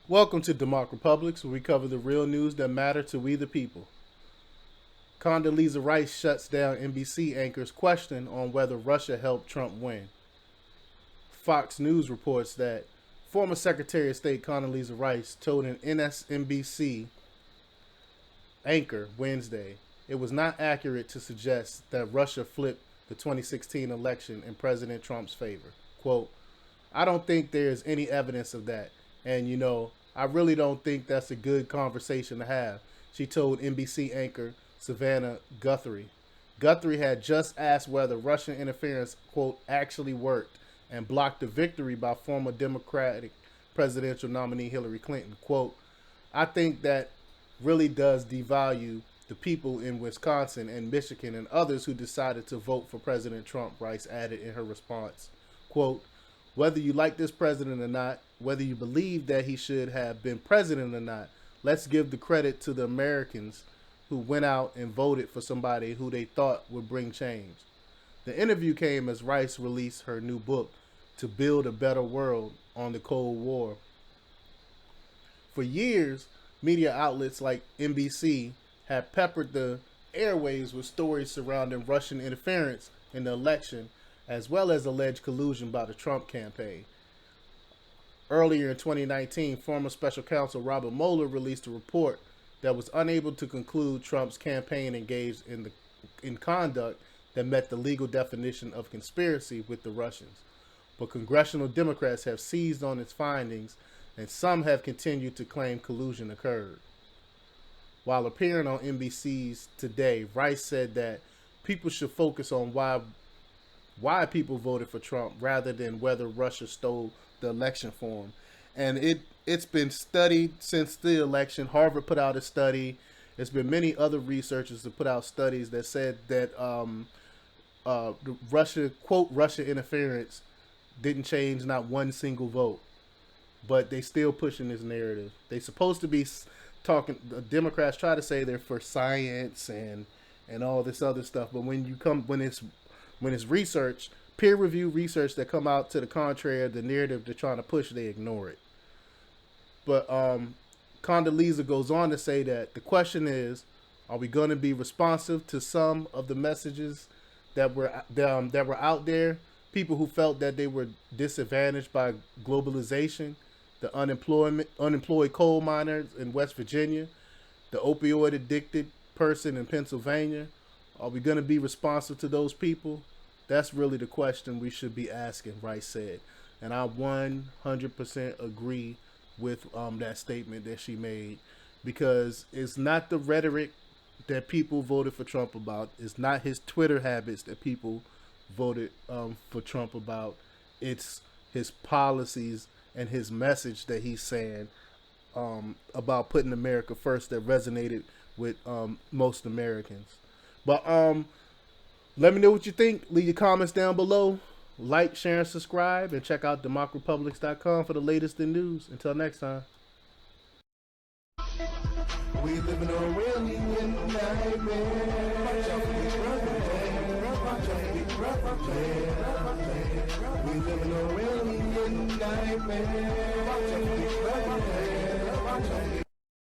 Welcome to DEMOCREPUBLIX, where we cover the real news that matter to we the people. Condoleezza Rice shuts down NBC anchor's question on whether Russia helped Trump win. Fox News reports that former Secretary of State Condoleezza Rice told an NBC anchor Wednesday it was not accurate to suggest that Russia flipped the 2016 election in President Trump's favor. Quote, I don't think there's any evidence of that. And, I really don't think that's a good conversation to have, she told NBC anchor Savannah Guthrie. Guthrie had just asked whether Russian interference, quote, actually worked and blocked the victory by former Democratic presidential nominee Hillary Clinton. Quote, I think that really does devalue the people in Wisconsin and Michigan and others who decided to vote for President Trump, Rice added in her response. Quote, whether you like this president or not, whether you believe that he should have been president or not, let's give the credit to the Americans who went out and voted for somebody who they thought would bring change. The interview came as Rice released her new book, To Build a Better World on the Cold War. For years, media outlets like NBC have peppered the airwaves with stories surrounding Russian interference in the election, as well as alleged collusion by the Trump campaign. Earlier in 2019, former special counsel Robert Mueller released a report that was unable to conclude Trump's campaign engaged in conduct that met the legal definition of conspiracy with the Russians. But congressional Democrats have seized on its findings, and some have continued to claim collusion occurred. While appearing on NBC's Today, Rice said that people should focus on why people voted for Trump rather than whether Russia stole the election for him. And it's been studied since the election. Harvard put out a study. There's been many other researchers that put out studies that said that the Russia interference didn't change not one single vote. But they still pushing this narrative. They supposed to be talking, the Democrats try to say they're for science and all this other stuff, but when it's research, peer-reviewed research that come out to the contrary of the narrative they're trying to push, they ignore it. But Condoleezza goes on to say that the question is, are we going to be responsive to some of the messages that were out there? People who felt that they were disadvantaged by globalization, the unemployed coal miners in West Virginia, the opioid-addicted person in Pennsylvania. Are we going to be responsive to those people? That's really the question we should be asking, Rice said. And I 100% agree with that statement that she made, because it's not the rhetoric that people voted for Trump about. It's not his Twitter habits that people voted for Trump about. It's his policies and his message that he's saying about putting America first that resonated with most Americans. But let me know what you think. Leave your comments down below. Like, share, and subscribe. And check out DEMOCREPUBLIX.com for the latest in news. Until next time. We live in a really nightmare. We live in a really nightmare.